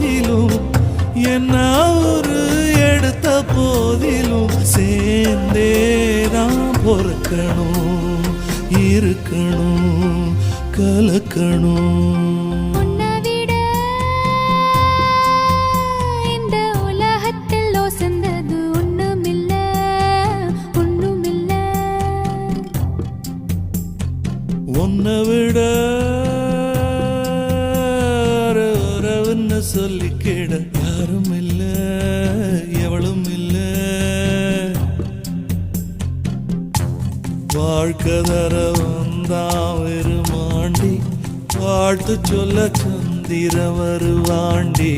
போதிலும் என்ன ஒரு எடுத்த போதிலும் சேர்ந்தேதான் பொறுக்கணும் இருக்கணும் கலக்கணும். உன்னை விட உறவுன்னு சொல்லிக்கிட யாரும் இல்ல எவளும் இல்ல. வாழ்க்கை தர வந்தான் வெறுமாண்டி வாழ்த்து சொல்ல சந்திர வருவாண்டி.